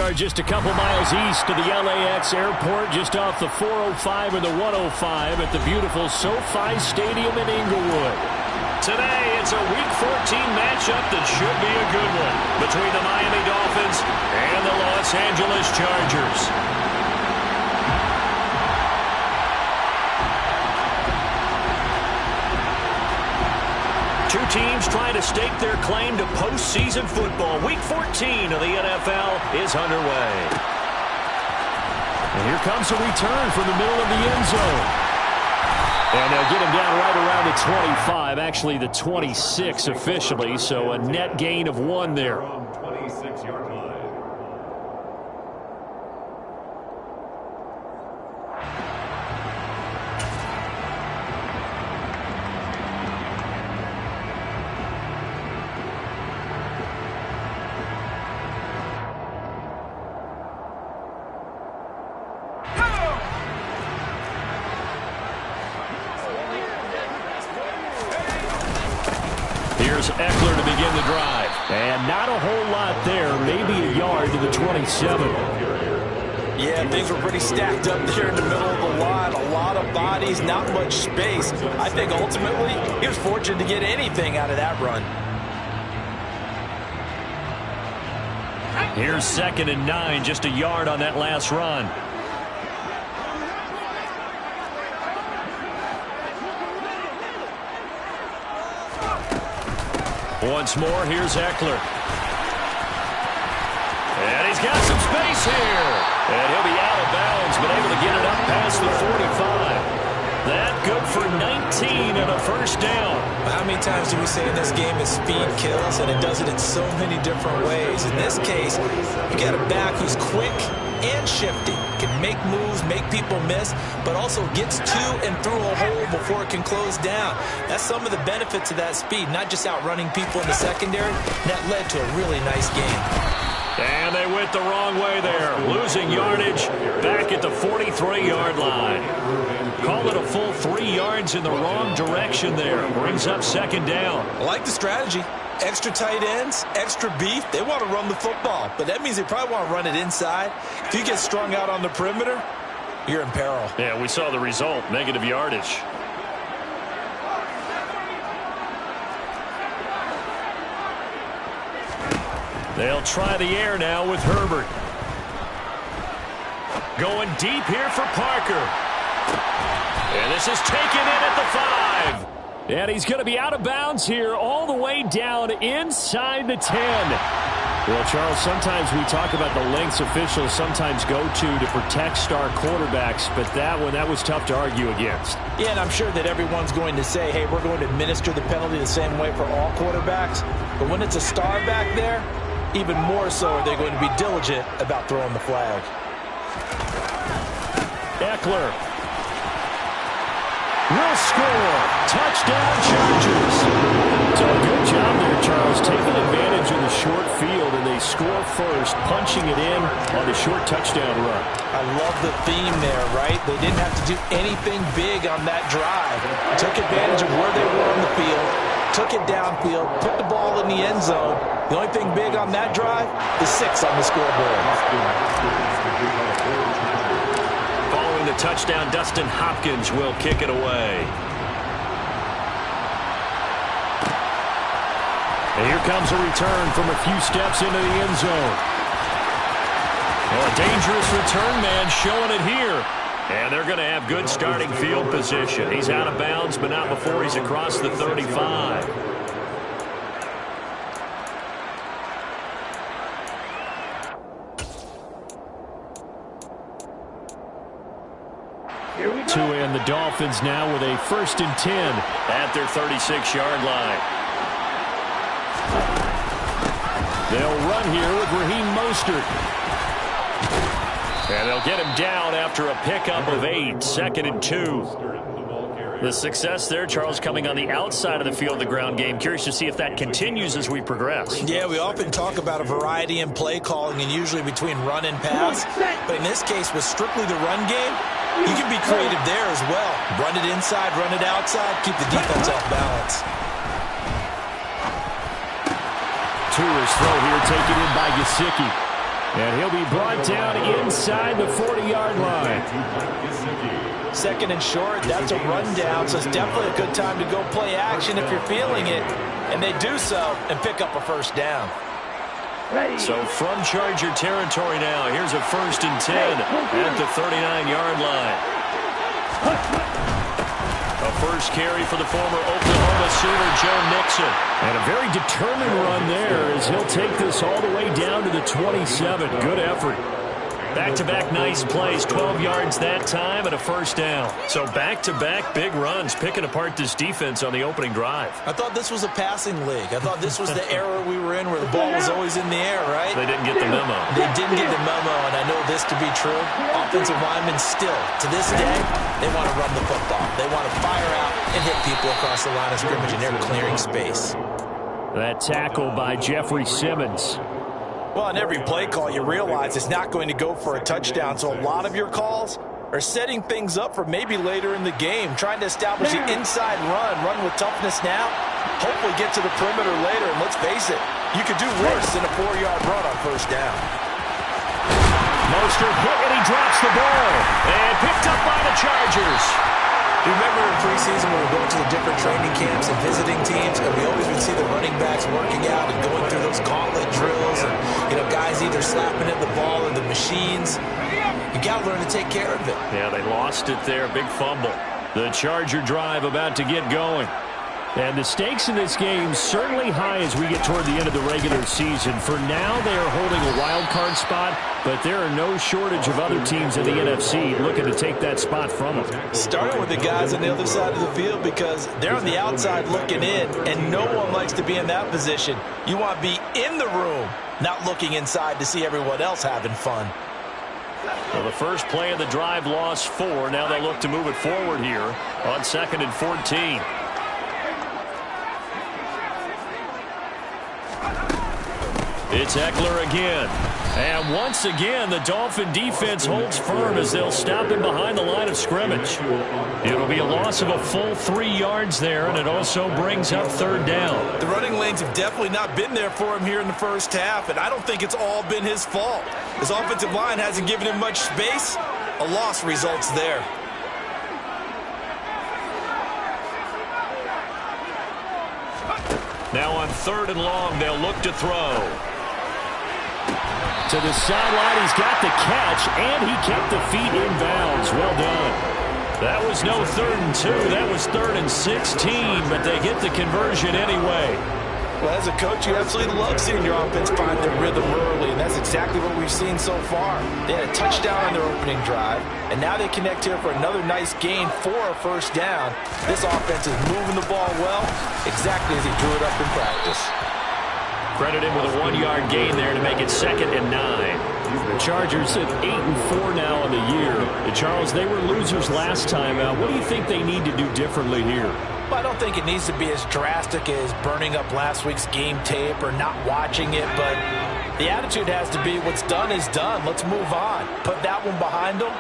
are just a couple miles east of the LAX airport, just off the 405 and the 105 at the beautiful SoFi Stadium in Inglewood. Today, it's a Week 14 matchup that should be a good one between the Miami Dolphins and the Los Angeles Chargers. Two teams trying to stake their claim to postseason football. Week 14 of the NFL is underway. And here comes a return from the middle of the end zone. And they'll get him down right around the 25, actually the 26 officially, so a net gain of 1 there. 26-yard line. Eckler to begin the drive. And not a whole lot there. Maybe a yard to the 27. Yeah, things were pretty stacked up there in the middle of the line. A lot of bodies, not much space. I think ultimately he was fortunate to get anything out of that run. Here's 2nd and 9, just a yard on that last run. Once more, here's Eckler. And he's got some space here. And he'll be out of bounds, but able to get it up past the 45. That good for 19 and a first down. How many times do we say in this game that speed kills, and it does it in so many different ways? In this case, you got a back who's quick and shifty, can make moves, make people miss, but also gets to and through a hole before it can close down. That's some of the benefits of that speed, not just outrunning people in the secondary. That led to a really nice game. And they went the wrong way there, losing yardage back at the 43-yard line. Call it a full 3 yards in the wrong direction there. Brings up 2nd down. I like the strategy. Extra tight ends, extra beef. They want to run the football, but that means they probably want to run it inside. If you get strung out on the perimeter, you're in peril. Yeah, we saw the result, negative yardage. They'll try the air now with Herbert. Going deep here for Parker. And this is taken in at the 5. And he's going to be out of bounds here all the way down inside the 10. Well, Charles, sometimes we talk about the lengths officials sometimes go to protect star quarterbacks, but that was tough to argue against. Yeah, and I'm sure that everyone's going to say, hey, we're going to administer the penalty the same way for all quarterbacks. But when it's a star back there, even more so are they going to be diligent about throwing the flag. Eckler will score. Touchdown, Chargers. So a good job there, Charles, taking advantage of the short field, and they score first, punching it in on the short touchdown run. I love the theme there, right? They didn't have to do anything big on that drive. Took advantage of where they were on the field, took it downfield, put the ball in the end zone. The only thing big on that drive is 6 on the scoreboard. Following the touchdown, Dustin Hopkins will kick it away. And here comes a return from a few steps into the end zone. Well, a dangerous return man showing it here. And they're going to have good starting field position. He's out of bounds, but not before he's across the 35. And the Dolphins now with a 1st and 10 at their 36-yard line. They'll run here with Raheem Mostert. And they'll get him down after a pickup of 8, 2nd and 2. The success there, Charles, coming on the outside of the field, the ground game. Curious to see if that continues as we progress. Yeah, we often talk about a variety in play calling and usually between run and pass. But in this case, with strictly the run game, you can be creative there as well. Run it inside, run it outside, keep the defense off balance. Tourist throw here taken in by Gesicki. And he'll be brought down inside the 40-yard line. 2nd and short, that's a rundown, so it's definitely a good time to go play action if you're feeling it. And they do so and pick up a 1st down. So from Charger territory now, here's a 1st and 10 at the 39-yard line. A first carry for the former Oklahoma Sooner, Joe Mixon. And a very determined run there as he'll take this all the way down to the 27. Good effort. Back-to-back nice plays, 12 yards that time and a 1st down. So back-to-back big runs, picking apart this defense on the opening drive. I thought this was a passing league. I thought this was the era we were in where the ball was always in the air, right? They didn't get the memo. They didn't get the memo, and I know this to be true. Offensive linemen still, to this day, they want to run the football. They want to fire out and hit people across the line of scrimmage, and they're clearing space. That tackle by Jeffrey Simmons. Well, on every play call, you realize it's not going to go for a touchdown, so a lot of your calls are setting things up for maybe later in the game, trying to establish the inside run with toughness now, hopefully get to the perimeter later, and let's face it, you could do worse than a 4-yard run on 1st down. Mostert hit and he drops the ball, and picked up by the Chargers. You remember in preseason when we go to the different training camps and visiting teams, and we always would see the running backs working out and going through those gauntlet drills, and guys either slapping at the ball or the machines. You got to learn to take care of it. Yeah, they lost it there, big fumble. The Charger drive about to get going. And the stakes in this game certainly high as we get toward the end of the regular season. For now, they are holding a wild card spot, but there are no shortage of other teams in the NFC looking to take that spot from them. Starting with the guys on the other side of the field because they're on the outside looking in, and no one likes to be in that position. You want to be in the room, not looking inside to see everyone else having fun. Well, the first play of the drive lost 4. Now they'll look to move it forward here on 2nd and 14. It's Eckler again. And once again, the Dolphin defense holds firm as they'll stop him behind the line of scrimmage. It'll be a loss of a full 3 yards there, and it also brings up 3rd down. The running lanes have definitely not been there for him here in the 1st half, and I don't think it's all been his fault. His offensive line hasn't given him much space. A loss results there. Now on 3rd and long, they'll look to throw. To the sideline, he's got the catch, and he kept the feet in bounds. Well done. That was no 3rd and 2. That was 3rd and 16, but they get the conversion anyway. Well, as a coach, you absolutely love seeing your offense find their rhythm early, and that's exactly what we've seen so far. They had a touchdown on their opening drive, and now they connect here for another nice gain for a 1st down. This offense is moving the ball well, exactly as he drew it up in practice. Credit him with a 1-yard gain there to make it 2nd and 9. The Chargers sit 8-4 now on the year. Charles, they were losers last time out. What do you think they need to do differently here? Well, I don't think it needs to be as drastic as burning up last week's game tape or not watching it, but the attitude has to be what's done is done. Let's move on. Put that one behind them,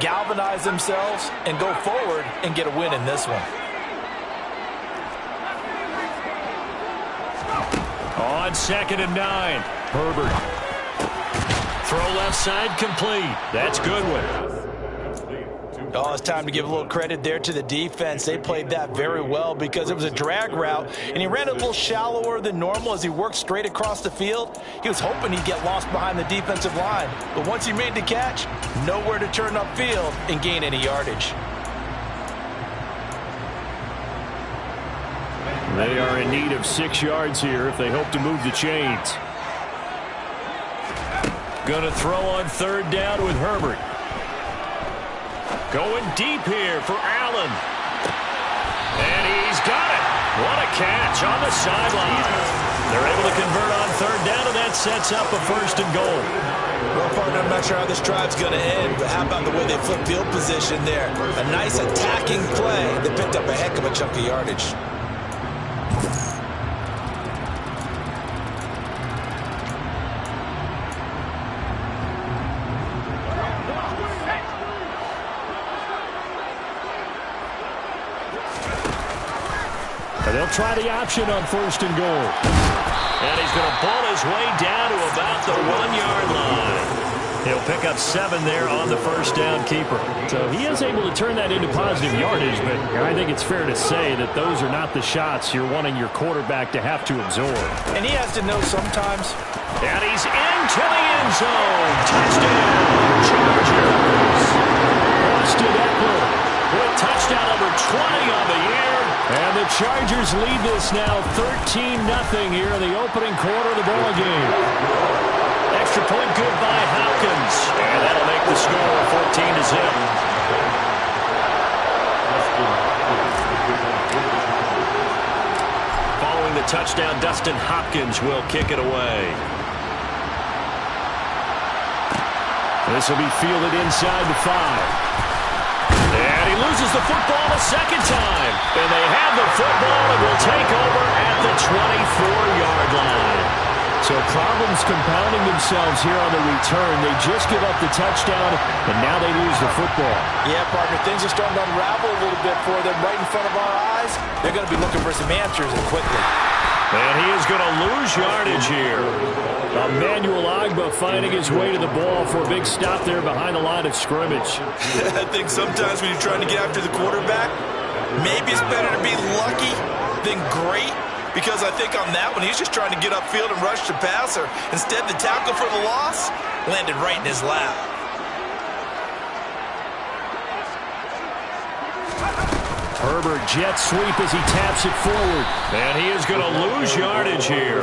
galvanize themselves, and go forward and get a win in this one. On 2nd and 9, Herbert. Throw left side complete. That's Goodwin. Oh, it's time to give a little credit there to the defense. They played that very well because it was a drag route, and he ran a little shallower than normal as he worked straight across the field. He was hoping he'd get lost behind the defensive line, but once he made the catch, nowhere to turn upfield and gain any yardage. They are in need of 6 yards here if they hope to move the chains. Gonna throw on 3rd down with Herbert. Going deep here for Allen. And he's got it. What a catch on the sideline. They're able to convert on 3rd down, and that sets up a 1st and goal. Well, partner, I'm not sure how this drive's going to end, but how about the way they flip field position there? A nice attacking play that picked up a heck of a chunk of yardage. And they'll try the option on 1st and goal. And he's going to pull his way down to about the 1-yard line. He'll pick up 7 there on the first down keeper. So he is able to turn that into positive yardage, but I think it's fair to say that those are not the shots you're wanting your quarterback to have to absorb. And he has to know sometimes. And he's into the end zone. Touchdown, Chargers. Austin Eckler with touchdown number 20 on the year. And the Chargers lead this now 13-0 here in the opening quarter of the ball game. Extra point good by Hopkins. And that'll make the score 14-0. Following the touchdown, Dustin Hopkins will kick it away. This will be fielded inside the 5. And he loses the football a second time. And they have the football and will take over at the 24-yard line. So problems compounding themselves here on the return. They just give up the touchdown, and now they lose the football. Yeah, partner, things are starting to unravel a little bit for them right in front of our eyes. They're going to be looking for some answers and quickly. And he is going to lose yardage here. Emmanuel Ogbah finding his way to the ball for a big stop there behind the line of scrimmage. I think sometimes when you're trying to get after the quarterback, maybe it's better to be lucky than great. Because I think on that one, he's just trying to get upfield and rush the passer. Instead, the tackle for the loss landed right in his lap. Herbert jet sweep as he taps it forward. And he is going to lose yardage here.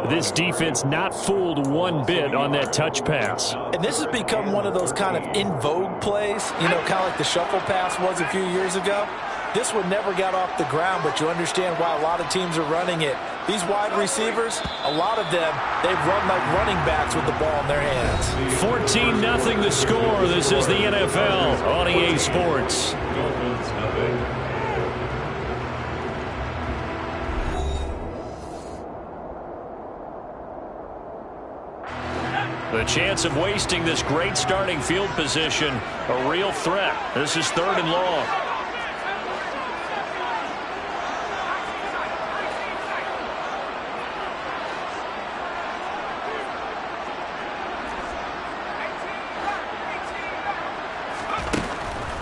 This defense not fooled one bit on that touch pass. And this has become one of those kind of in vogue plays, you know, kind of like the shuffle pass was a few years ago. This one never got off the ground, but you understand why a lot of teams are running it. These wide receivers, a lot of them, they've run like running backs with the ball in their hands. 14-0 the score. This is the NFL on EA Sports. The chance of wasting this great starting field position, a real threat. This is 3rd and long.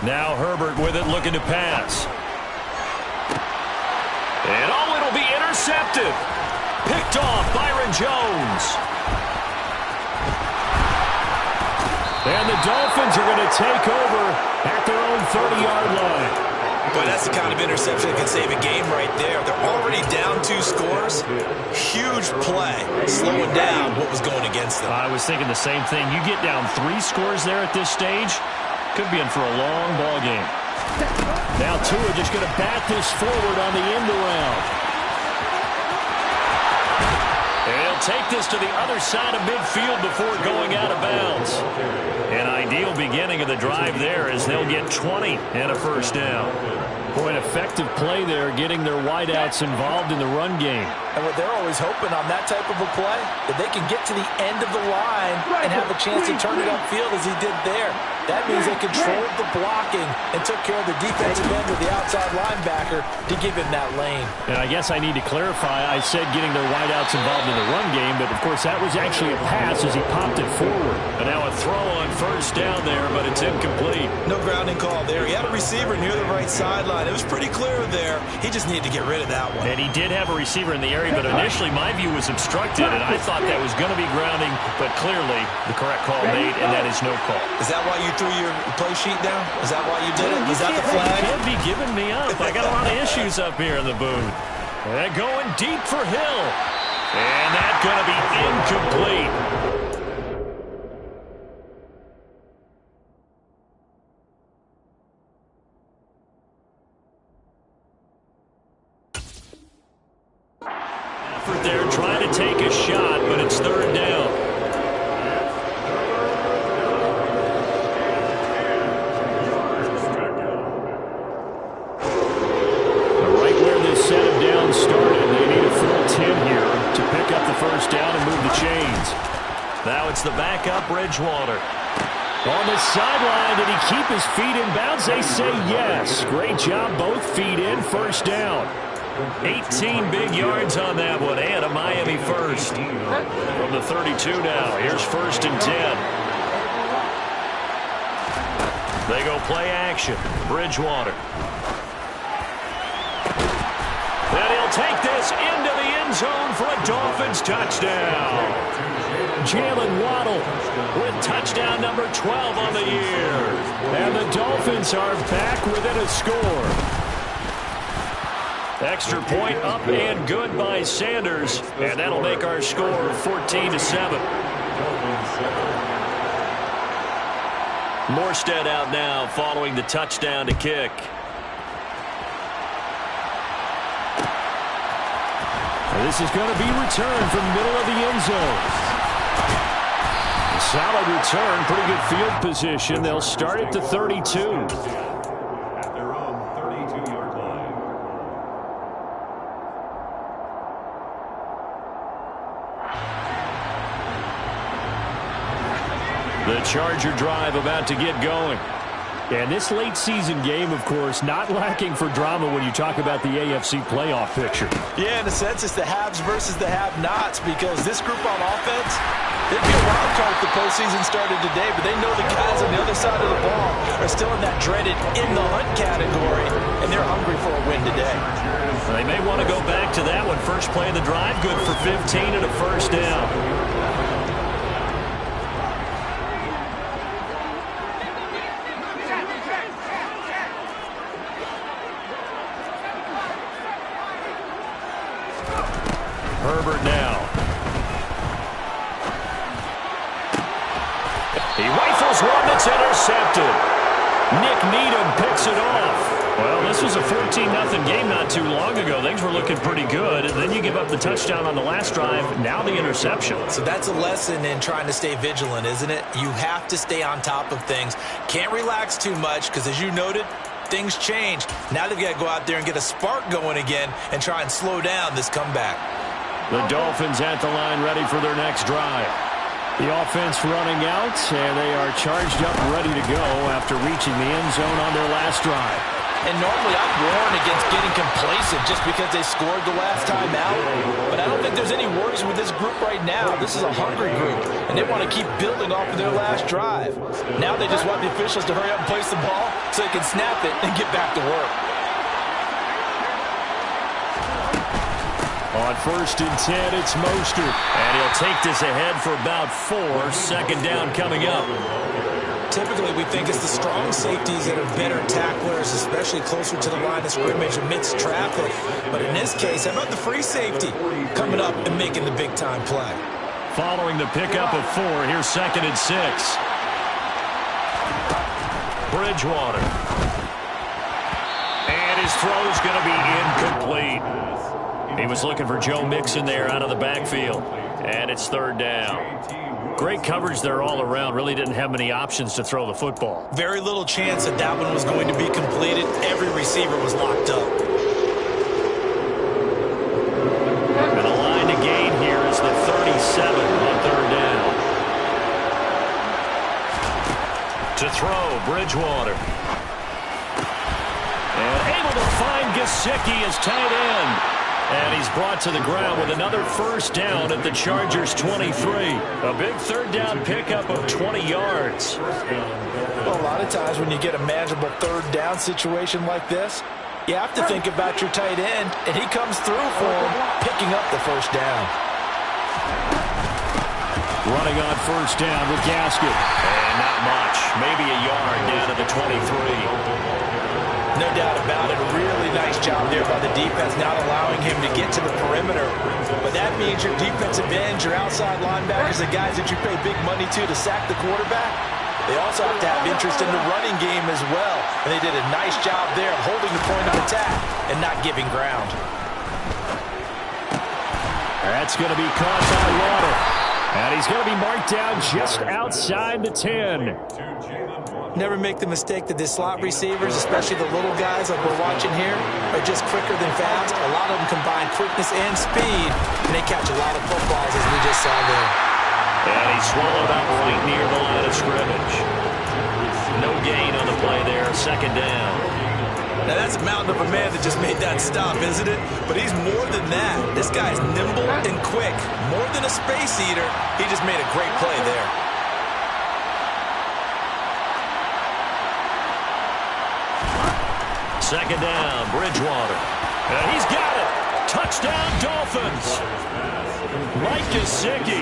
Now Herbert with it, looking to pass. And it'll be intercepted. Picked off Byron Jones. And the Dolphins are going to take over at their own 30-yard line. Boy, that's the kind of interception that can save a game right there. They're already down 2 scores. Huge play, slowing down what was going against them. I was thinking the same thing. You get down 3 scores there at this stage, could be in for a long ball game. Now Tua just going to bat this forward on the end around. And he'll take this to the other side of midfield before going out of bounds. An ideal beginning of the drive there as they'll get 20 and a first down. Boy, an effective play there, getting their wideouts involved in the run game. And what they're always hoping on that type of a play, that they can get to the end of the line and have a chance to turn it upfield as he did there. That means they controlled the blocking and took care of the defensive end with the outside linebacker to give him that lane. And I guess I need to clarify, I said getting their wideouts involved in the run game, but of course that was actually a pass as he popped it forward. And now a throw on first down there, but it's incomplete. No grounding call there. He had a receiver near the right sideline. It was pretty clear there. He just needed to get rid of that one. And he did have a receiver in the area, but initially my view was obstructed, and I thought that was going to be grounding, but clearly the correct call made, and that is no call. Is that why you threw your play sheet down? Is that why you did it? Was that the flag? You can't be giving me up. I got a lot of issues up here in the booth. And going deep for Hill. And that's going to be incomplete. They're trying to take a shot, but it's 3rd down. Right where this set of downs started, they need a full 10 here to pick up the first down and move the chains. Now it's the backup Bridgewater. On the sideline, did he keep his feet in bounds? They say yes. Great job, both feet in, first down. 18 big yards on that one, and a Miami first. From the 32 now, here's 1st and 10. They go play action. Bridgewater. And he'll take this into the end zone for a Dolphins touchdown. Jalen Waddle with touchdown number 12 on the year. And the Dolphins are back within a score. Extra point up and good by Sanders. And that'll make our score 14-7. Morstead out now following the touchdown to kick. And this is going to be returned from the middle of the end zone. A solid return, pretty good field position. They'll start at the 32. At their own 32-yard line. The Charger drive about to get going. And this late season game, of course, not lacking for drama when you talk about the AFC playoff picture. Yeah, in a sense, it's the haves versus the have-nots, because this group on offense, they'd be a wild card if the postseason started today, but they know the guys on the other side of the ball are still in that dreaded in-the-hunt category, and they're hungry for a win today. They may want to go back to that one. First play of the drive, good for 15 and a first down. Herbert now. He rifles one that's intercepted. Nick Needham picks it off. Well, this was a 14-0 game not too long ago. Things were looking pretty good. And then you give up the touchdown on the last drive. Now the interception. So that's a lesson in trying to stay vigilant, isn't it? You have to stay on top of things. Can't relax too much because, as you noted, things change. Now they've got to go out there and get a spark going again and try and slow down this comeback. The Dolphins at the line, ready for their next drive. The offense running out, and they are charged up, ready to go after reaching the end zone on their last drive. And normally I'm warned against getting complacent just because they scored the last time out. But I don't think there's any worries with this group right now. This is a hungry group, and they want to keep building off of their last drive. Now they just want the officials to hurry up and place the ball so they can snap it and get back to work. On 1st and 10, it's Mostert. And he'll take this ahead for about 4. 2nd down coming up. Typically, we think it's the strong safeties that are better tacklers, especially closer to the line of scrimmage amidst traffic. But in this case, how about the free safety coming up and making the big-time play? Following the pickup of 4, here's 2nd and 6. Bridgewater. And his throw's going to be incomplete. He was looking for Joe Mixon there out of the backfield. And it's 3rd down. Great coverage there all around. Really didn't have many options to throw the football. Very little chance that that one was going to be completed. Every receiver was locked up. And the line to gain here is the 37 on 3rd down. To throw, Bridgewater. And able to find Gesicki as tight end. And he's brought to the ground with another first down at the Chargers' 23. A big 3rd down pickup of 20 yards. Well, a lot of times when you get a manageable 3rd down situation like this, you have to think about your tight end, and he comes through for him, picking up the first down. Running on 1st down with Gasket. And not much. Maybe a yard down to the 23. No doubt about it. A really nice job there by the defense, not allowing him to get to the perimeter. But that means your defensive ends, your outside linebackers, the guys that you pay big money to sack the quarterback, they also have to have interest in the running game as well. And they did a nice job there of holding the point of attack and not giving ground. That's going to be caught by Waddle. And he's going to be marked down just outside the 10. Never make the mistake that the slot receivers, especially the little guys like we're watching here, are just quicker than fast. A lot of them combine quickness and speed, and they catch a lot of footballs, as we just saw there. And he swallowed up right near the line of scrimmage. No gain on the play there, 2nd down. Now, that's a mountain of a man that just made that stop, isn't it? But he's more than that. This guy's nimble and quick. More than a space eater. He just made a great play there. Second down, Bridgewater. And he's got it. Touchdown, Dolphins. Mike Gesicki,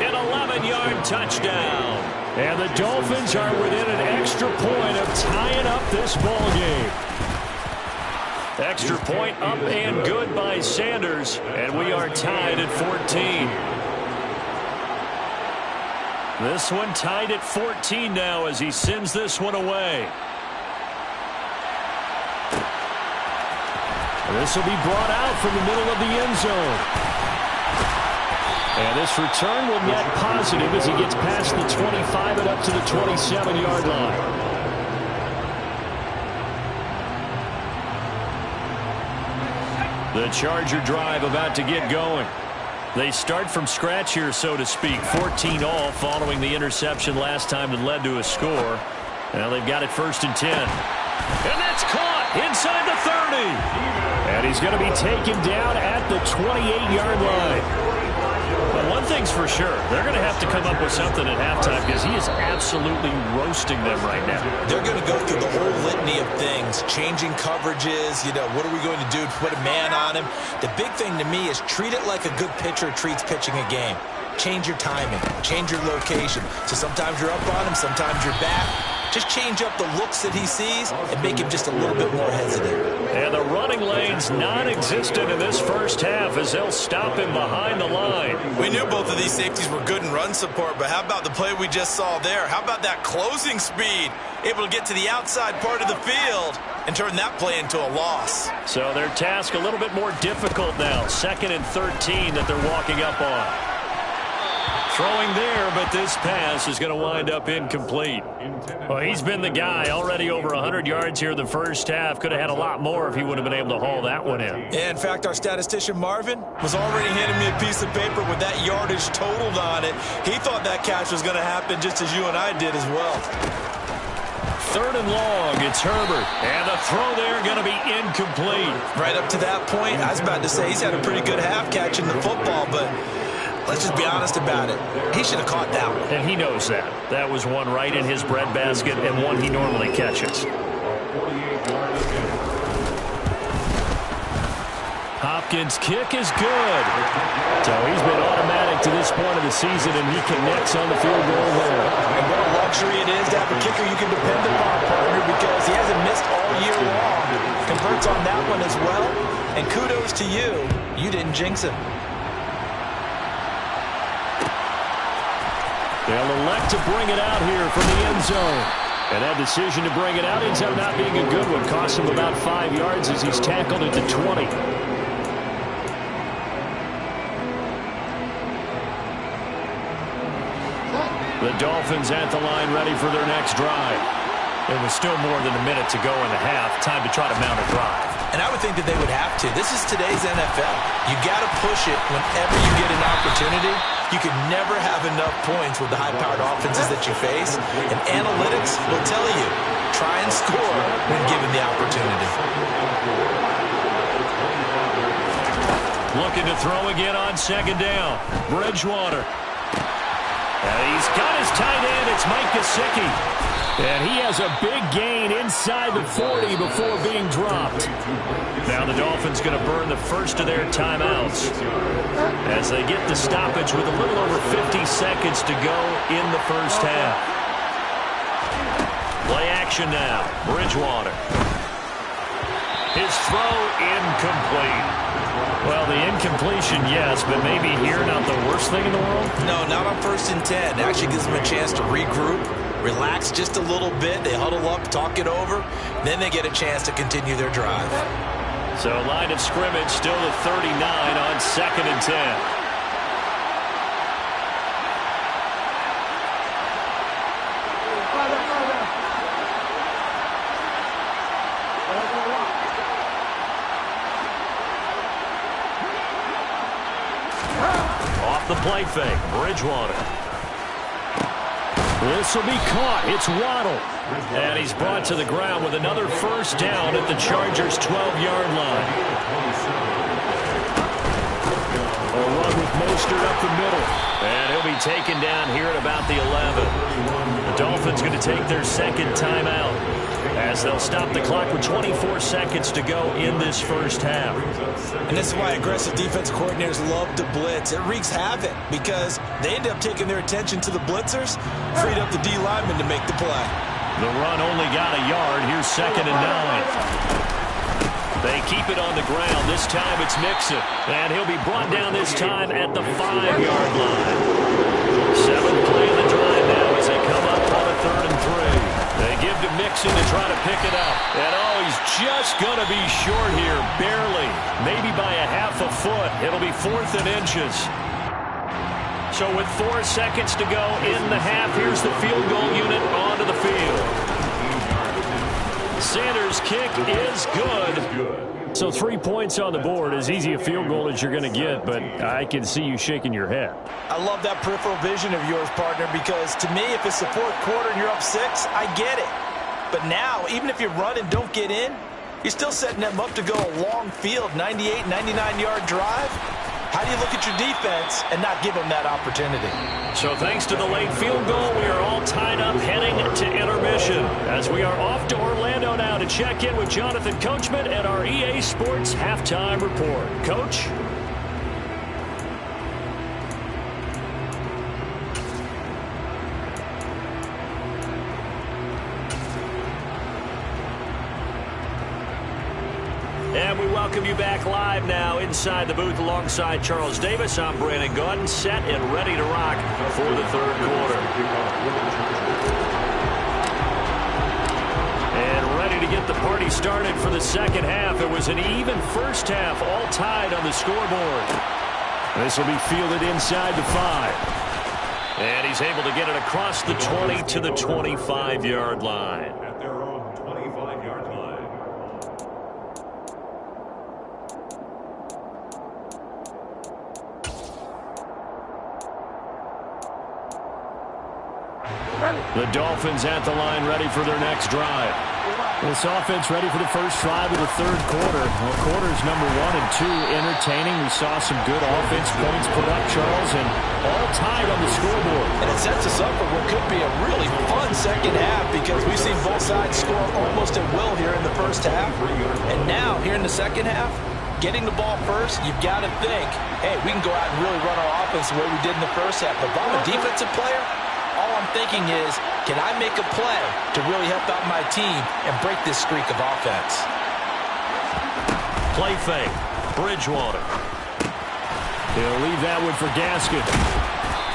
an 11-yard touchdown. And the Dolphins are within an extra point of tying up this ball game. Extra point up and good by Sanders. And we are tied at 14. This one tied at 14 now as he sends this one away. This will be brought out from the middle of the end zone. And this return will net positive as he gets past the 25 and up to the 27-yard line. The Charger drive about to get going. They start from scratch here, so to speak. 14 all following the interception last time that led to a score. Now they've got it 1st and 10. And that's caught inside the 30. And he's going to be taken down at the 28-yard line. But one thing's for sure, they're going to have to come up with something at halftime because he is absolutely roasting them right now. They're going to go through the whole litany of things, changing coverages, what are we going to do to put a man on him? The big thing to me is treat it like a good pitcher treats pitching a game. Change your timing, change your location. So sometimes you're up on him, sometimes you're back. Just change up the looks that he sees and make him just a little bit more hesitant. And the running lane's non-existent in this first half as they'll stop him behind the line. We knew both of these safeties were good in run support, but how about the play we just saw there? How about that closing speed? Able to get to the outside part of the field and turn that play into a loss. So their task a little bit more difficult now. 2nd and 13 that they're walking up on. Throwing there, but this pass is going to wind up incomplete. Well, he's been the guy already over 100 yards here the first half. Could have had a lot more if he would have been able to haul that one in. Yeah, in fact, our statistician Marvin was already handing me a piece of paper with that yardage totaled on it. He thought that catch was going to happen just as you and I did as well. 3rd and long, it's Herbert. And the throw there going to be incomplete. Right up to that point, I was about to say he's had a pretty good half catching the football, but let's just be honest about it. He should have caught that one. And he knows that. That was one right in his breadbasket and one he normally catches. Hopkins' kick is good. So he's been automatic to this point of the season, and he connects on the field goal there. And what a luxury it is to have a kicker you can depend upon, partner, because he hasn't missed all year long. Converts on that one as well. And kudos to you. You didn't jinx him. They'll elect to bring it out here from the end zone. And that decision to bring it out ends up not being a good one. Costs him about 5 yards as he's tackled at the 20. The Dolphins at the line ready for their next drive. It was still more than a minute to go in the half. Time to try to mount a drive. And I would think that they would have to. This is today's NFL. You got to push it whenever you get an opportunity. You can never have enough points with the high-powered offenses that you face. And analytics will tell you, try and score when given the opportunity. Looking to throw again on 2nd down. Bridgewater. And he's got his tight end. It's Mike Gesicki. And he has a big gain inside the 40 before being dropped. Now the Dolphins going to burn the first of their timeouts as they get the stoppage with a little over 50 seconds to go in the first half. Play action now. Bridgewater. His throw incomplete. Well, the incompletion, yes, but maybe here not the worst thing in the world? No, not on 1st and 10. It actually gives them a chance to regroup, relax just a little bit. They huddle up, talk it over. Then they get a chance to continue their drive. So line of scrimmage still the 39 on 2nd and 10. Off the play fake, Bridgewater. This will be caught. It's Waddle. And he's brought to the ground with another first down at the Chargers' 12-yard line. A run with Mostert up the middle. And he'll be taken down here at about the 11. The Dolphins going to take their second timeout as they'll stop the clock with 24 seconds to go in this first half. And this is why aggressive defense coordinators love to blitz. It wreaks havoc because they end up taking their attention to the blitzers, freed up the D lineman to make the play. The run only got a yard. Here's 2nd and 9. They keep it on the ground. This time it's Mixon. And he'll be brought down this time at the 5-yard line. 7th play of the drive now as they come up on a 3rd and 3. They give to Mixon to try to pick it up. And he's just going to be short here, barely. Maybe by a half a foot. It'll be 4th and inches. So with 4 seconds to go in the half, here's the field goal unit onto the field. Sanders' kick is good. So 3 points on the board, as easy a field goal as you're going to get, but I can see you shaking your head. I love that peripheral vision of yours, partner, because to me, if it's the 4th quarter and you're up 6, I get it. But now, even if you run and don't get in, you're still setting them up to go a long field, 98, 99-yard drive. How do you look at your defense and not give them that opportunity? So thanks to the late field goal, we are all tied up heading to intermission as we are off to Orlando now to check in with Jonathan Coachman at our EA Sports Halftime Report. Coach? And we welcome you back live now inside the booth alongside Charles Davis. I'm Brandon Gaudin, set and ready to rock for the 3rd quarter. And ready to get the party started for the 2nd half. It was an even first half, all tied on the scoreboard. This will be fielded inside the 5. And he's able to get it across the 20 to the 25-yard line. At their own 25-yard line. The Dolphins at the line ready for their next drive. This offense ready for the first drive of the 3rd quarter. Well, quarters number 1 and 2 entertaining. We saw some good offense points put up, Charles, and all tied on the scoreboard. And it sets us up for what could be a really fun 2nd half because we've seen both sides score almost at will here in the first half. And now, here in the 2nd half, getting the ball first, you've got to think, hey, we can go out and really run our offense the way we did in the first half. But if I'm a defensive player, all I'm thinking is, can I make a play to really help out my team and break this streak of offense? Play fake. Bridgewater. He'll leave that one for Gaskin.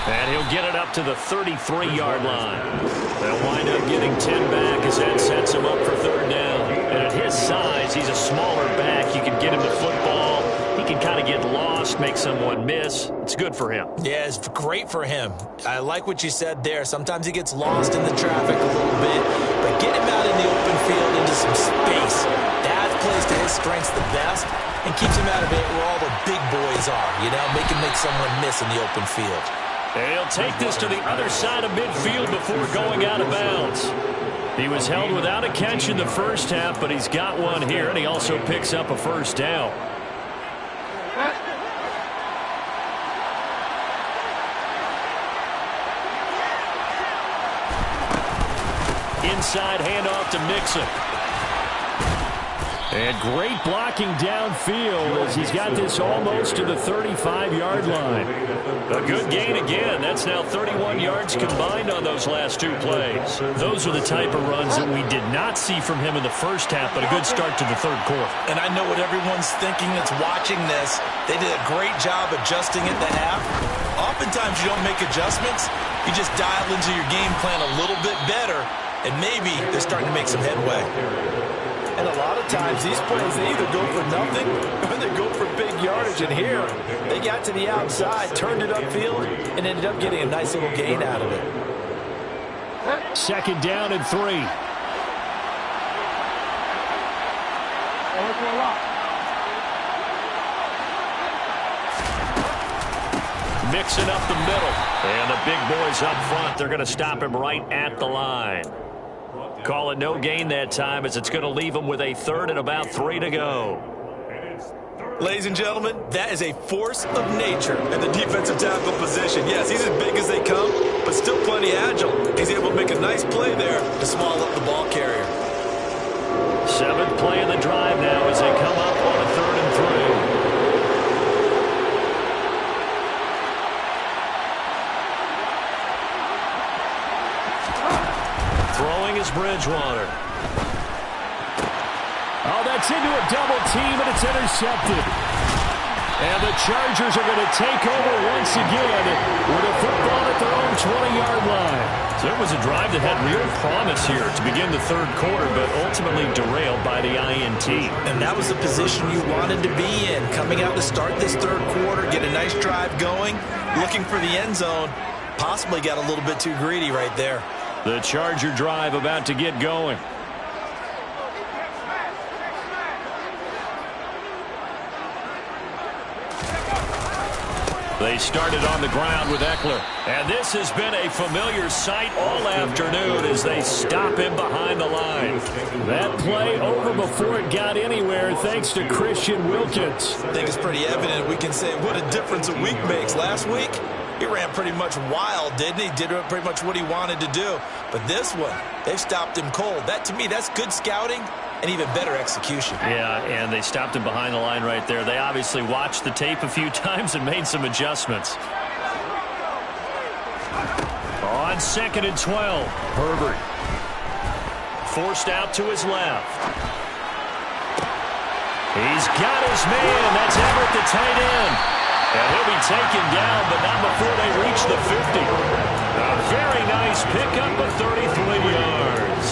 And he'll get it up to the 33-yard line. They'll wind up getting 10 back as that sets him up for 3rd down. And at his size, he's a smaller back. You can get him the football. He can kind of get lost, make someone miss. It's good for him. Yeah, it's great for him. I like what you said there. Sometimes he gets lost in the traffic a little bit, but get him out in the open field into some space. That plays to his strengths the best and keeps him out of it where all the big boys are, you know, make someone miss in the open field. And he'll take this to the other side of midfield before going out of bounds. He was held without a catch in the first half, but he's got one here, and he also picks up a first down. Inside handoff to Mixon. And great blocking downfield as he's got this almost to the 35-yard line. A good gain again. That's now 31 yards combined on those last 2 plays. Those are the type of runs that we did not see from him in the first half, but a good start to the 3rd quarter. And I know what everyone's thinking that's watching this. They did a great job adjusting at the half. Oftentimes you don't make adjustments. You just dial into your game plan a little bit better, and maybe they're starting to make some headway. And a lot of times these plays, they either go for nothing or they go for big yardage. And here, they got to the outside, turned it upfield, and ended up getting a nice little gain out of it. 2nd down and 3. Mixing up the middle. And the big boys up front, they're going to stop him right at the line. Call it no gain that time, as it's going to leave them with a third and about 3 to go. Ladies and gentlemen, that is a force of nature at the defensive tackle position. Yes, he's as big as they come, but still plenty agile. He's able to make a nice play there to swallow up the ball carrier. 7th play of the drive now as they come up on a 3rd and 3. Throwing is Bridgewater. Oh, that's into a double team, and it's intercepted. And the Chargers are going to take over once again with a football at their own 20-yard line. So it was a drive that had real promise here to begin the 3rd quarter, but ultimately derailed by the INT. And that was the position you wanted to be in. Coming out to start this 3rd quarter, get a nice drive going, looking for the end zone. Possibly got a little bit too greedy right there. The Charger drive about to get going. They started on the ground with Eckler. And this has been a familiar sight all afternoon as they stop him behind the line. That play over before it got anywhere thanks to Christian Wilkins. I think it's pretty evident. We can say what a difference a week makes. Last week, he ran pretty much wild, didn't he? Did pretty much what he wanted to do. But this one, they've stopped him cold. That, to me, that's good scouting and even better execution. Yeah, and they stopped him behind the line right there. They obviously watched the tape a few times and made some adjustments. On 2nd and 12, Herbert. Forced out to his left. He's got his man. That's Everett, the tight end. And he'll be taken down, but not before they reach the 50. A very nice pickup of 33 yards.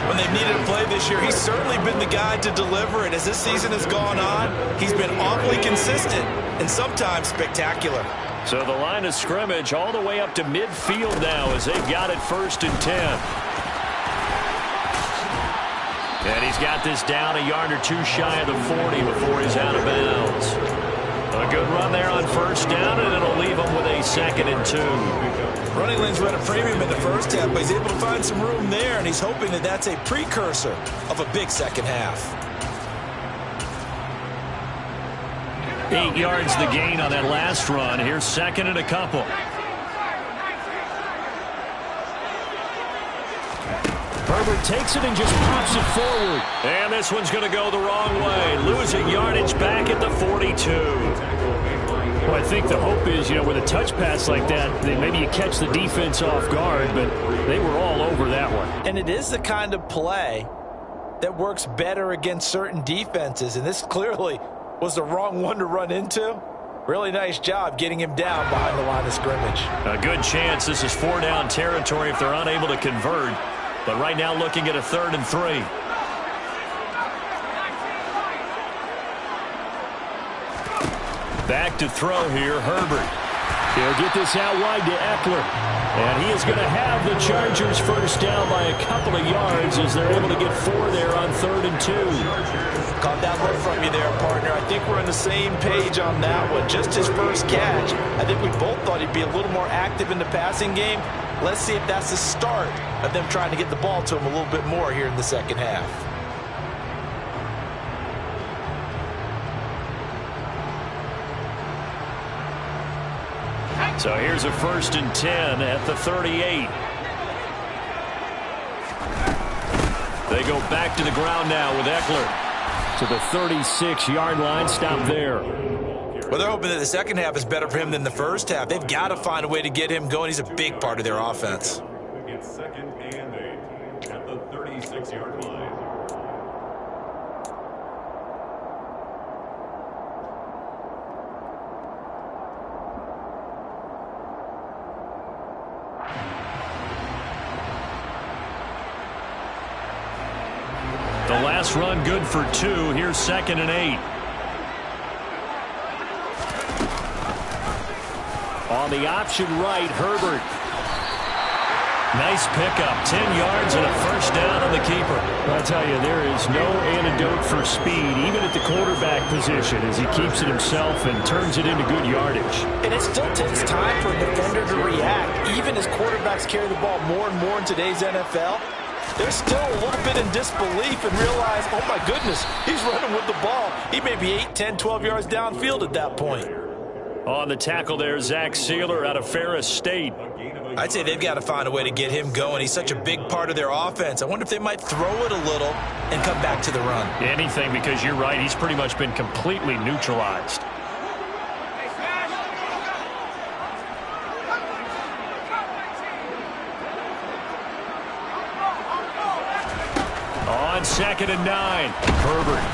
When they've needed a play this year, he's certainly been the guy to deliver it. As this season has gone on, he's been awfully consistent and sometimes spectacular. So the line of scrimmage all the way up to midfield now as they've got it 1st and 10. And he's got this down a yard or two shy of the 40 before he's out of bounds. A good run there on 1st down, and it'll leave him with a 2nd and 2. Running lanes were at a premium in the 1st half, but he's able to find some room there, and he's hoping that that's a precursor of a big 2nd half. 8 yards the gain on that last run. Here's 2nd and a couple. Herbert takes it and just pops it forward. And this one's going to go the wrong way. Losing yardage back at the 42. Well, I think the hope is, with a touch pass like that, maybe you catch the defense off guard, but they were all over that one. And it is the kind of play that works better against certain defenses, and this clearly was the wrong one to run into. Really nice job getting him down behind the line of scrimmage. A good chance this is 4-down territory if they're unable to convert. But right now looking at a 3rd and 3. Back to throw here, Herbert. He'll get this out wide to Eckler. And he is going to have the Chargers 1st down by a couple of yards as they're able to get 4 there on 3rd and 2. Caught that look from you there, partner. I think we're on the same page on that one. Just his first catch. I think we both thought he'd be a little more active in the passing game. Let's see if that's the start of them trying to get the ball to him a little bit more here in the 2nd half. So here's a 1st and 10 at the 38. They go back to the ground now with Eckler. To the 36-yard line, stop there. Well, they're hoping that the 2nd half is better for him than the 1st half. They've got to find a way to get him going. He's a big part of their offense. It's 2nd and 8 at the 36-yard line. The last run good for 2. Here's 2nd and 8. On the option right, Herbert. Nice pickup. 10 yards and a 1st down on the keeper. I tell you, there is no antidote for speed, even at the quarterback position, as he keeps it himself and turns it into good yardage. And it still takes time for a defender to react. Even as quarterbacks carry the ball more and more in today's NFL, they're still a little bit in disbelief and realize, oh my goodness, he's running with the ball. He may be 8, 10, 12 yards downfield at that point. On the tackle there, Zach Sealer out of Ferris State. I'd say they've got to find a way to get him going. He's such a big part of their offense. I wonder if they might throw it a little and come back to the run. Anything, because you're right, he's pretty much been completely neutralized. On 2nd and 9, Herbert.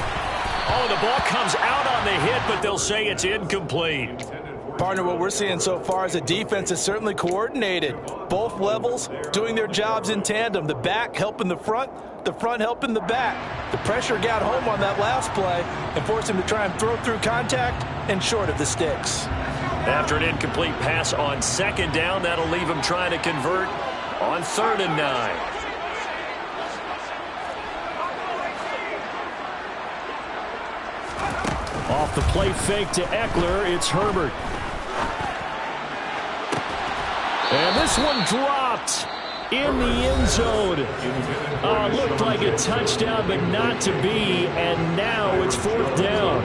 Oh, the ball comes out on the hit, but they'll say it's incomplete. Partner, what we're seeing so far is the defense is certainly coordinated. Both levels doing their jobs in tandem. The back helping the front helping the back. The pressure got home on that last play and forced him to try and throw through contact and short of the sticks. After an incomplete pass on 2nd down, that'll leave him trying to convert on 3rd and 9. Off the play fake to Eckler, it's Herbert. And this one dropped in the end zone. Looked like a touchdown, but not to be. And now it's 4th down.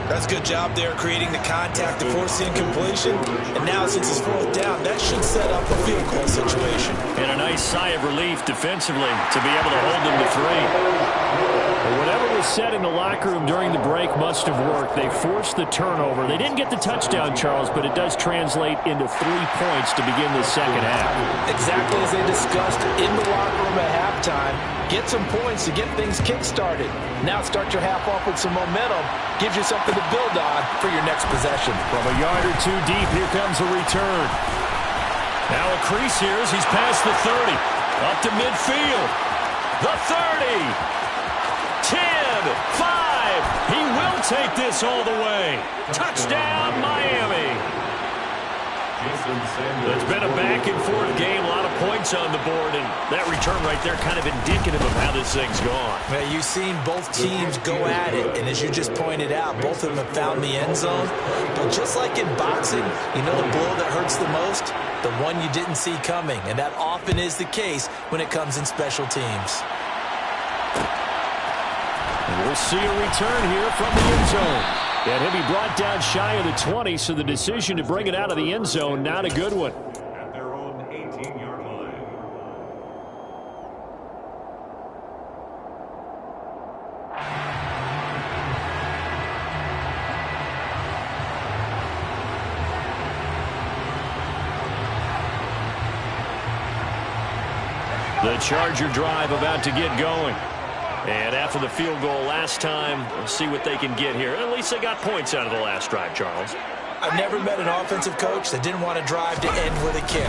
That's a good job there creating the contact to force the incompletion. And now since it's 4th down, that should set up a field goal situation. And a nice sigh of relief defensively to be able to hold them to 3. Well, whatever was said in the locker room during the break must have worked. They forced the turnover. They didn't get the touchdown, Charles, but it does translate into 3 points to begin the second half. Exactly as they discussed in the locker room at halftime. Get some points to get things kick-started. Now start your half off with some momentum. Gives you something to build on for your next possession. From a yard or 2 deep, here comes a return. Now a crease here as he's past the 30. Up to midfield. The 30. 10, 5. He will take this all the way. Touchdown, Miami. It's been a back-and-forth game, a lot of points on the board, and that return right there kind of indicative of how this thing's gone. Well, you've seen both teams go at it, and as you just pointed out, both of them have found the end zone. But just like in boxing, you know the blow that hurts the most? The one you didn't see coming, and that often is the case when it comes in special teams. And we'll see a return here from the end zone. And he'll be brought down shy of the 20, so the decision to bring it out of the end zone, not a good one. At their own 18-yard line. The Charger drive about to get going. And after the field goal last time, we'll see what they can get here. At least they got points out of the last drive, Charles. I've never met an offensive coach that didn't want to drive to end with a kick.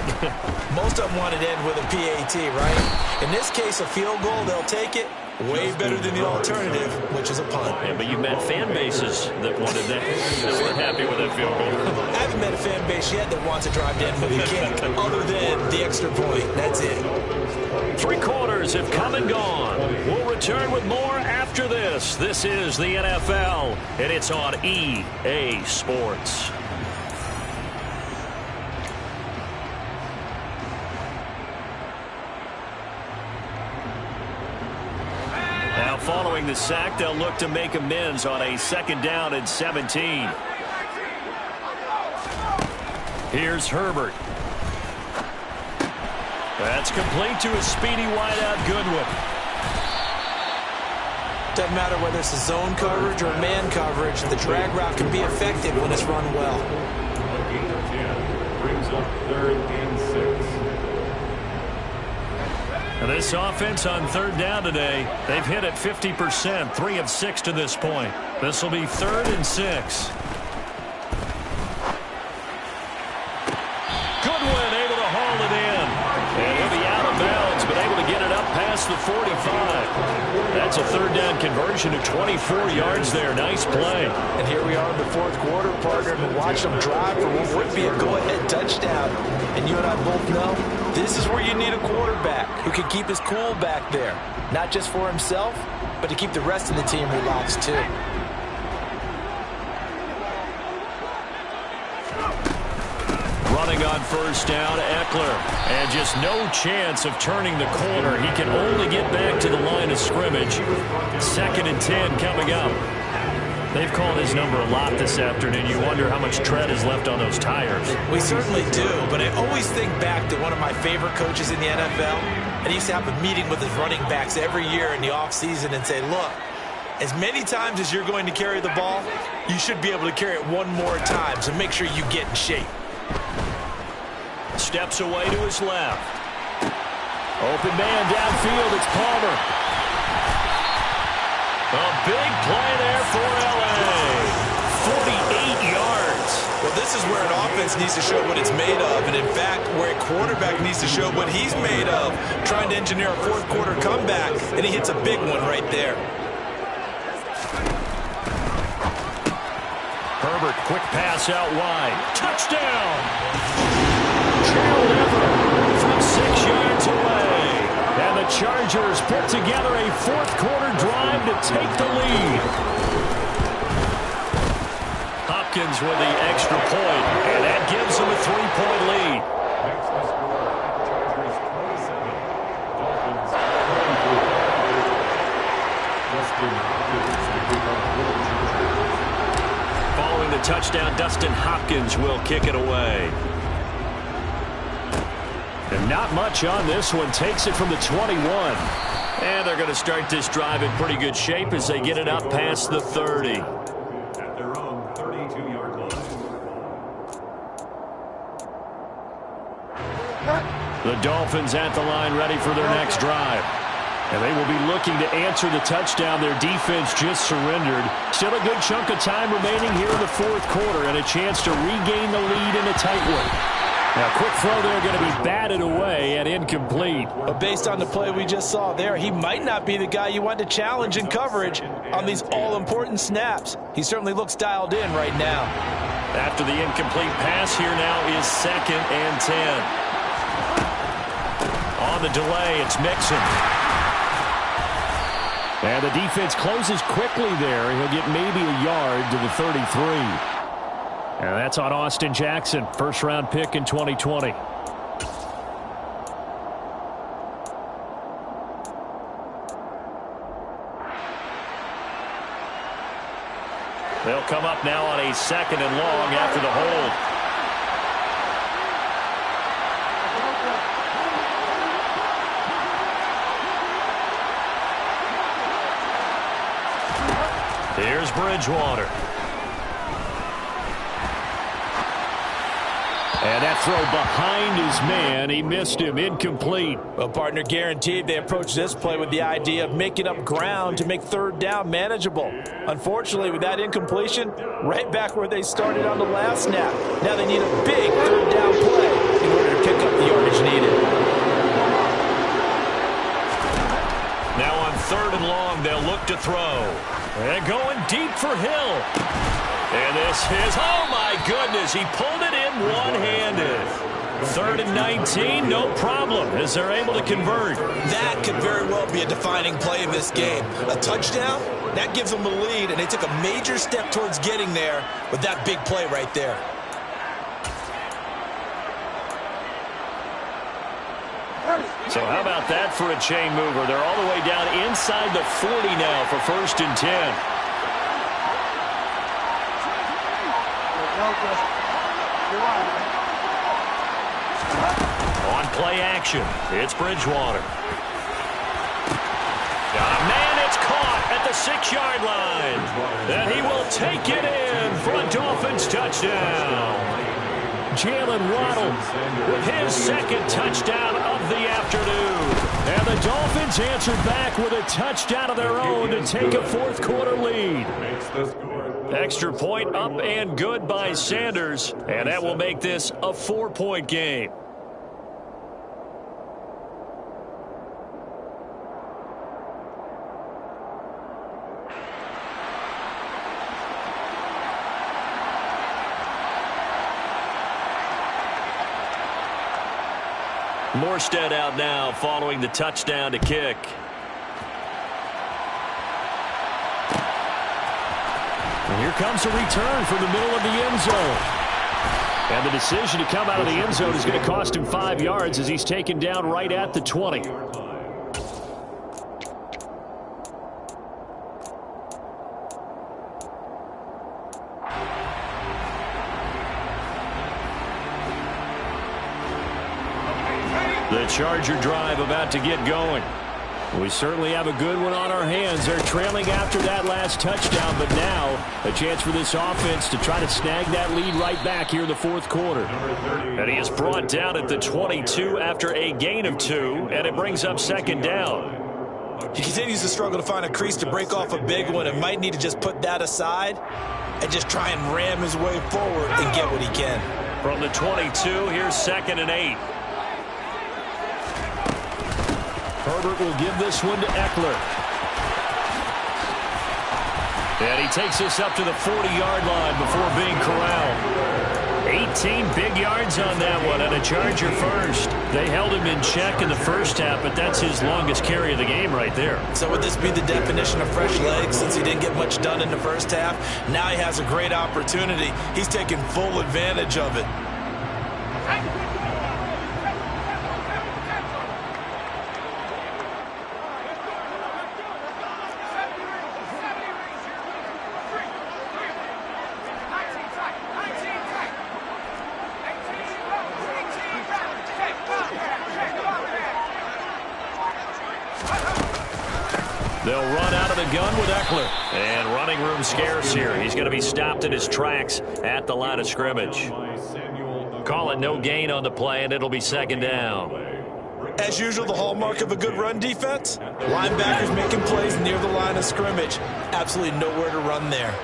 Most of them wanted to end with a PAT, right? In this case, a field goal, they'll take it. Way better than the alternative, which is a punt. Yeah, but you've met fan bases that wanted that, that weren't happy with that field goal. I haven't met a fan base yet that wants to drive to end with a kick, other than the extra point. That's it. 3 quarters have come and gone. We'll return with more after this. This is the NFL, and it's on EA Sports. Now, following the sack, they'll look to make amends on a 2nd down and 17. Here's Herbert. That's complete to a speedy wideout Goodwin. Doesn't matter whether it's a zone coverage or man coverage, the drag route can be effective when it's run well. A gain of 10 brings up 3rd and 6. Now this offense on 3rd down today, they've hit it 50%, 3 of 6 to this point. This will be 3rd and 6. Goodwin able to haul it in. And he'll be out of bounds, but able to get it up past the 45. That's a 3rd down conversion of 24 yards there. Nice play. And here we are in the 4th quarter, partner, and watch them drive for what would be a go-ahead touchdown. And you and I both know this is where you need a quarterback who can keep his cool back there. Not just for himself, but to keep the rest of the team relaxed too. Running Throwing on first down, Eckler. And just no chance of turning the corner. He can only get back to the line of scrimmage. 2nd and 10 coming up. They've called his number a lot this afternoon. You wonder how much tread is left on those tires. We certainly do, but I always think back to one of my favorite coaches in the NFL. And he used to have a meeting with his running backs every year in the offseason and say, look, as many times as you're going to carry the ball, you should be able to carry it one more time, so make sure you get in shape. Steps away to his left. Open man downfield, it's Palmer. A big play there for L.A. 48 yards. Well, this is where an offense needs to show what it's made of, and in fact, where a quarterback needs to show what he's made of, trying to engineer a fourth-quarter comeback, and he hits a big one right there. Herbert, quick pass out wide. Touchdown! Gerald Everett from 6 yards away. And the Chargers put together a fourth-quarter drive to take the lead. Hopkins with the extra point, and that gives them a 3-point lead. Makes the score Chargers 27, Dolphins 34. Following the touchdown, Dustin Hopkins will kick it away. And not much on this one. Takes it from the 21. And they're going to start this drive in pretty good shape as they get it up past the 30. At their own 32-yard line. The Dolphins at the line ready for their next drive. And they will be looking to answer the touchdown their defense just surrendered. Still a good chunk of time remaining here in the fourth quarter and a chance to regain the lead in a tight one. Now, quick throw there going to be batted away and incomplete. But based on the play we just saw there, he might not be the guy you want to challenge in coverage on these all-important snaps. He certainly looks dialed in right now. After the incomplete pass, here now is 2nd and 10. On the delay, it's Mixon. And the defense closes quickly there. He'll get maybe a yard to the 33. And that's on Austin Jackson, first-round pick in 2020. They'll come up now on a 2nd and long after the hold. Here's Bridgewater. And that throw behind his man. He missed him. Incomplete. Well, partner, guaranteed they approach this play with the idea of making up ground to make third down manageable. Unfortunately, with that incompletion, right back where they started on the last snap. Now they need a big third down play in order to pick up the yardage needed. Now on 3rd and long, they'll look to throw. And going deep for Hill. And this is, oh my goodness, he pulled it in one-handed. 3rd and 19, no problem, as they're able to convert. That could very well be a defining play in this game. A touchdown, that gives them the lead, and they took a major step towards getting there with that big play right there. So how about that for a chain mover? They're all the way down inside the 40 now for 1st and 10. On play action, it's Bridgewater. Got a man, it's caught at the 6-yard line. And he will take it in for a Dolphins touchdown. Jalen Waddle with his 2nd touchdown of the afternoon. And the Dolphins answered back with a touchdown of their own to take a fourth-quarter lead. Extra point up and good by Sanders. And that will make this a 4-point game. Morstead out now following the touchdown to kick. And here comes a return from the middle of the end zone. And the decision to come out of the end zone is going to cost him 5 yards as he's taken down right at the 20. The Charger drive about to get going. We certainly have a good one on our hands. They're trailing after that last touchdown, but now a chance for this offense to try to snag that lead right back here in the fourth quarter. And he is brought down at the 22 after a gain of 2, and it brings up second down. He continues to struggle to find a crease to break off a big one and might need to just put that aside and just try and ram his way forward and get what he can. From the 22, here's 2nd and 8. Herbert will give this one to Eckler. And he takes this up to the 40-yard line before being corralled. 18 big yards on that one, and a Charger first. They held him in check in the first half, but that's his longest carry of the game right there. So would this be the definition of fresh legs since he didn't get much done in the first half? Now he has a great opportunity. He's taking full advantage of it. They'll run out of the gun with Eckler. And running room scarce here. He's going to be stopped in his tracks at the line of scrimmage. Call it no gain on the play, and it'll be second down. As usual, the hallmark of a good run defense, linebackers making plays near the line of scrimmage. Absolutely nowhere to run there.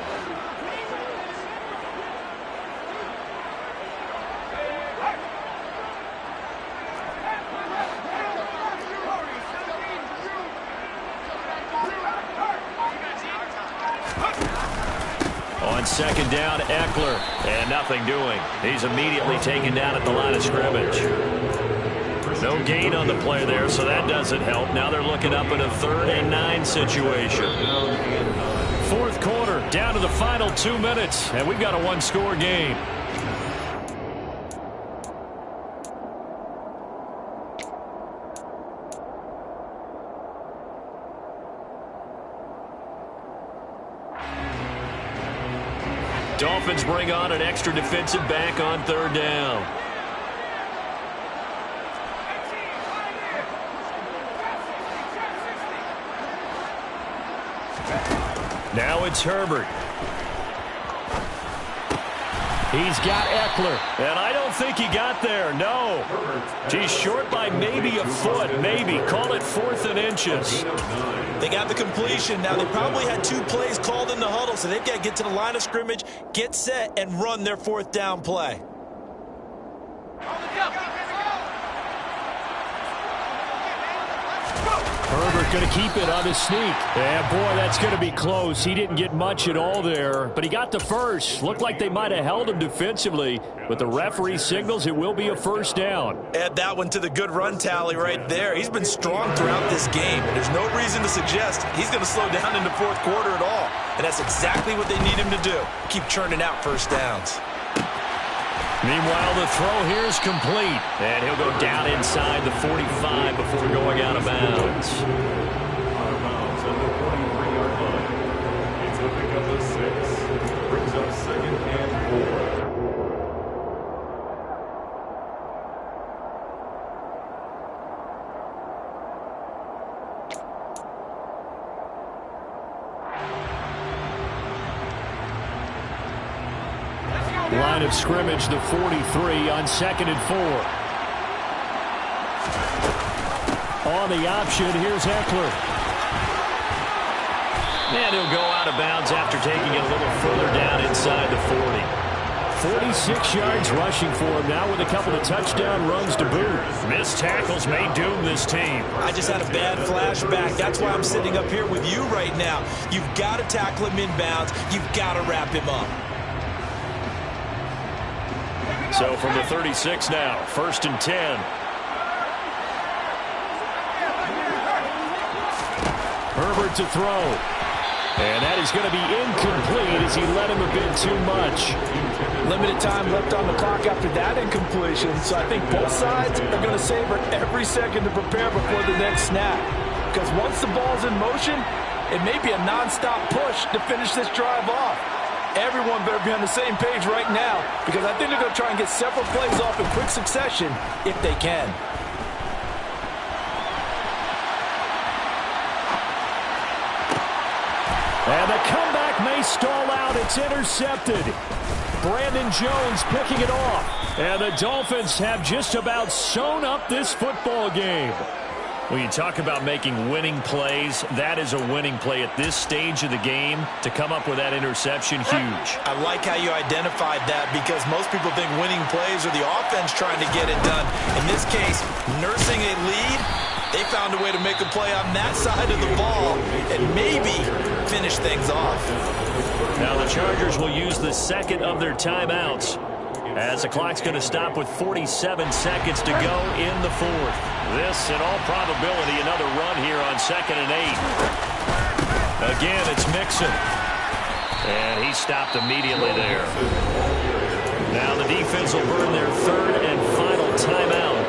On second down, Eckler, and nothing doing. He's immediately taken down at the line of scrimmage. No gain on the play there, so that doesn't help. Now they're looking up in a 3rd and 9 situation. Fourth quarter, down to the final 2 minutes, and we've got a one-score game. Dolphins bring on an extra defensive back on 3rd down. Now it's Herbert. He's got Eckler, and I don't think he got there, no. He's short by maybe a foot, maybe. Call it 4th and inches. They got the completion. Now, they probably had 2 plays called in the huddle, so they've got to get to the line of scrimmage, get set, and run their 4th down play. Herbert going to keep it on his sneak. And, boy, that's going to be close. He didn't get much at all there, but he got the first. Looked like they might have held him defensively, but the referee signals it will be a 1st down. Add that one to the good run tally right there. He's been strong throughout this game, and there's no reason to suggest he's going to slow down in the 4th quarter at all. And that's exactly what they need him to do. Keep churning out 1st downs. Meanwhile, the throw here is complete. And he'll go down inside the 45 before going out of bounds. Out of bounds at the 43-yard line. It's a pick up of 6. Brings up 2nd and 4. Line of scrimmage, the 43 on 2nd and 4. On the option, here's Eckler. And he'll go out of bounds after taking it a little further down inside the 40. 46 yards rushing for him now with a couple of touchdown runs to boot. Missed tackles may doom this team. I just had a bad flashback. That's why I'm sitting up here with you right now. You've got to tackle him inbounds. You've got to wrap him up. So from the 36 now, 1st and 10. Herbert to throw. And that is going to be incomplete as he let him a bit too much. Limited time left on the clock after that incompletion, so I think both sides are going to savor every second to prepare before the next snap. Because once the ball's in motion, it may be a non-stop push to finish this drive off. Everyone better be on the same page right now, because I think they're going to try and get several plays off in quick succession if they can. And the comeback may stall out. It's intercepted. Brandon Jones picking it off. And the Dolphins have just about sewn up this football game. When you talk about making winning plays, that is a winning play at this stage of the game. To come up with that interception, huge. I like how you identified that, because most people think winning plays are the offense trying to get it done. In this case, nursing a lead, they found a way to make a play on that side of the ball and maybe finish things off. Now the Chargers will use the second of their timeouts, as the clock's going to stop with 47 seconds to go in the fourth. This, in all probability, another run here on 2nd and 8. Again, it's Mixon. And he stopped immediately there. Now the defense will burn their third and final timeout,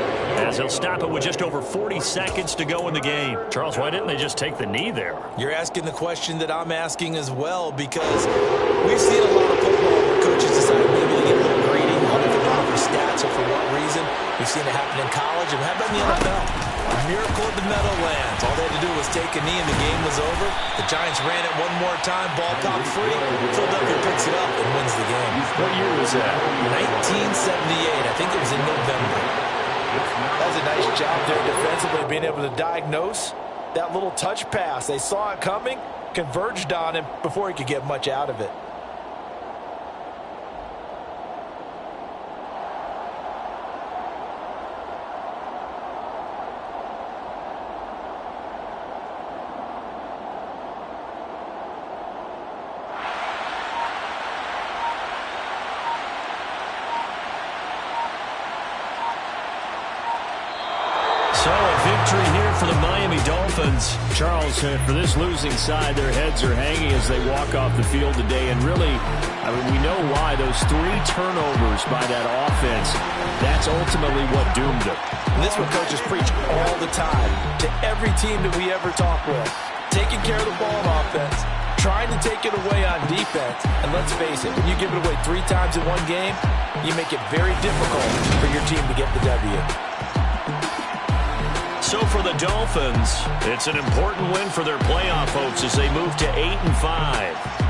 as they'll stop it with just over 40 seconds to go in the game. Charles, why didn't they just take the knee there? You're asking the question that I'm asking as well, because we've seen a lot of football where coaches decide maybe to get a little greedy. I don't know for stats or for what reason. We've seen it happen in college, and how about in the NFL? A miracle at the Meadowlands. All they had to do was take a knee, and the game was over. The Giants ran it one more time, ball popped free. Philadelphia picks it up and wins the game. What year was that? 1978. I think it was in November. That's a nice job there defensively, being able to diagnose that little touch pass. They saw it coming, converged on him before he could get much out of it. So a victory here for the Miami Dolphins. Charles, for this losing side, their heads are hanging as they walk off the field today. And really, I mean, we know why. Those 3 turnovers by that offense, that's ultimately what doomed them. And this is what coaches preach all the time to every team that we ever talk with. Taking care of the ball on offense, trying to take it away on defense. And let's face it, when you give it away 3 times in one game, you make it very difficult for your team to get the W. So for the Dolphins, it's an important win for their playoff hopes as they move to 8-5.